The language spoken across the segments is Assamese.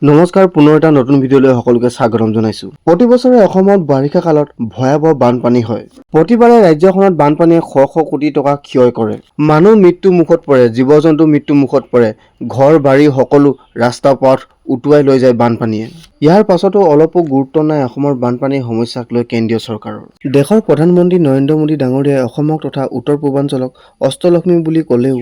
নমস্কাৰ, পুনৰ এটা নতুন ভিডিঅ'লৈ সকলোকে স্বাগতম জনাইছো। প্ৰতি বছৰে অসমত বাৰিষা কালত ভয়াৱহ বানপানী হয়। প্ৰতিবাৰে ৰাজ্যখনত বানপানীয়ে শ শ কোটি টকা ক্ষয় কৰে। মানুহ মৃত্যু মুখত পৰে, জীৱ-জন্তু মৃত্যু মুখত পৰে, ঘৰ বাৰী সকলো ৰাস্তা পথ উটুৱাই লৈ যায় বানপানীয়ে। ইয়াৰ পাছতো অলপো গুৰুত্ব নাই অসমৰ বানপানীৰ সমস্যাক লৈ কেন্দ্ৰীয় চৰকাৰৰ। দেশৰ প্ৰধানমন্ত্ৰী নৰেন্দ্ৰ মোদী ডাঙৰীয়াই অসমক তথা উত্তৰ পূৰ্বাঞ্চলক অষ্টলক্ষ্মী বুলি ক'লেও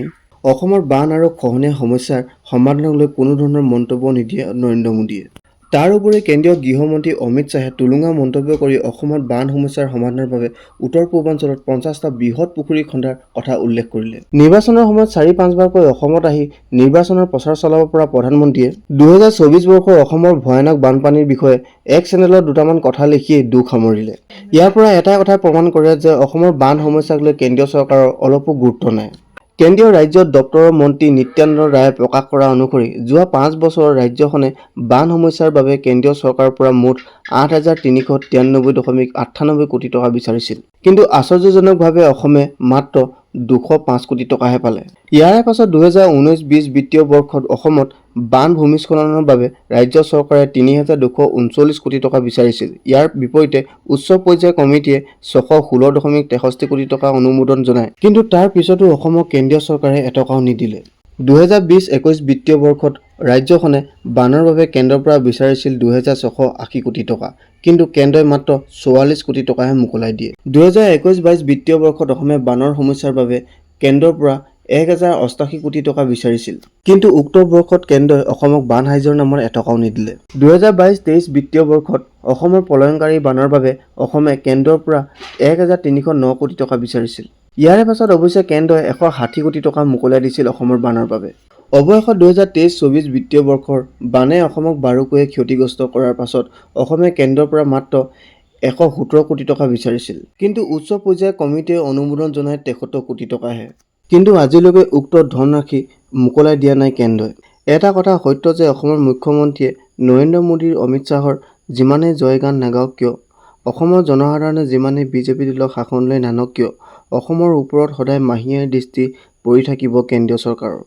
অসমৰ বান আৰু খহনীয়া সমস্যাৰ সমাধানক লৈ কোনো ধৰণৰ মন্তব্য নিদিয়ে নৰেন্দ্ৰ মোদীয়ে। তাৰ উপৰি কেন্দ্ৰীয় গৃহমন্ত্ৰী অমিত শ্বাহে টুলুঙা মন্তব্য কৰি অসমত বান সমস্যাৰ সমাধানৰ বাবে উত্তৰ পূৰ্বাঞ্চলত 50টা বৃহৎ পুখুৰী খন্দাৰ কথা উল্লেখ কৰিলে। নিৰ্বাচনৰ সময়ত 4-5 বাৰকৈ অসমত আহি নিৰ্বাচনৰ প্ৰচাৰ চলাব পৰা প্ৰধানমন্ত্ৰীয়ে 2024 বৰ্ষৰ অসমৰ ভয়ানক বানপানীৰ বিষয়ে এক চেনেলত দুটামান কথা লিখিয়েই দুখ সামৰিলে। ইয়াৰ পৰা এটাই কথাই প্ৰমাণ কৰে যে অসমৰ বান সমস্যাক লৈ কেন্দ্ৰীয় চৰকাৰৰ অলপো গুৰুত্ব নাই। কেন্দ্ৰীয় ৰাজ্যৰ দপ্তৰৰ মন্ত্ৰী নিত্যানন্দ ৰায়ে প্ৰকাশ কৰা অনুসৰি যোৱা 5 বছৰত ৰাজ্যখনে বান সমস্যাৰ বাবে কেন্দ্ৰীয় চৰকাৰৰ পৰা মুঠ 8,393.98 কোটি টকা বিচাৰিছিল। কিন্তু আশ্চৰ্যজনকভাৱে অসমে মাত্ৰ 205 কোটি টকাহে পালে। ইয়াৰ পাছত 2019-20 বিত্তীয় বৰ্ষত অসমত বান ভূমিস্খলনৰ বাবে ৰাজ্য চৰকাৰে 3,239 কোটি টকা বিচাৰিছিল। ইয়াৰ বিপৰীতে উচ্চ পৰ্যায়ৰ কমিটিয়ে 616.63 কোটি টকা অনুমোদন জনায়। কিন্তু তাৰ পিছতো অসমক কেন্দ্ৰীয় চৰকাৰে এটকাও নিদিলে। 2020-21 বিত্তীয় বৰ্ষত ৰাজ্যখনে বানৰ বাবে কেন্দ্ৰৰ পৰা বিচাৰিছিল 2,680 কোটি টকা, কিন্তু কেন্দ্ৰই মাত্ৰ 44 কোটি টকাহে মোকলাই দিয়ে। 2021-22 বিত্তীয় বৰ্ষত অসমে বানৰ সমস্যাৰ বাবে কেন্দ্ৰৰ পৰা 1,088 কোটি টকা বিচাৰিছিল, কিন্তু উক্ত বৰ্ষত কেন্দ্ৰই অসমক বান সাহায্যৰ নামত এটকাও নিদিলে। 2022-23 বিত্তীয় বৰ্ষত অসমৰ প্ৰলয়ংকাৰী বানৰ বাবে অসমে কেন্দ্ৰৰ পৰা 1,309 কোটি টকা বিচাৰিছিল। ইয়াৰে পাছত অৱশ্যে কেন্দ্ৰই 160 কোটি টকা মোকলাই দিছিল অসমৰ বানৰ বাবে। অৱশেষত 2023-24 বিত্তীয় বৰ্ষৰ বানে অসমক বাৰুকৈয়ে ক্ষতিগ্ৰস্ত কৰাৰ পাছত অসমে কেন্দ্ৰৰ পৰা মাত্ৰ 117 কোটি টকা বিচাৰিছিল, কিন্তু উচ্চ পৰ্যায়ৰ কমিটিয়ে অনুমোদন জনায় 73 কোটি টকাহে। কিন্তু আজিলৈকে উক্ত ধনৰাশি মোকলাই দিয়া নাই কেন্দ্ৰই। এটা কথা সত্য যে অসমৰ মুখ্যমন্ত্ৰীয়ে নৰেন্দ্ৰ মোদীৰ অমিত শ্বাহৰ যিমানেই জয়গান নাগাওক কিয়, অসমৰ জনসাধাৰণে যিমানেই বিজেপি দলক শাসনলৈ নানক কিয়, অসমৰ ওপৰত সদায় মাহীৰ দৃষ্টি পৰি থাকিব কেন্দ্ৰীয় চৰকাৰৰ।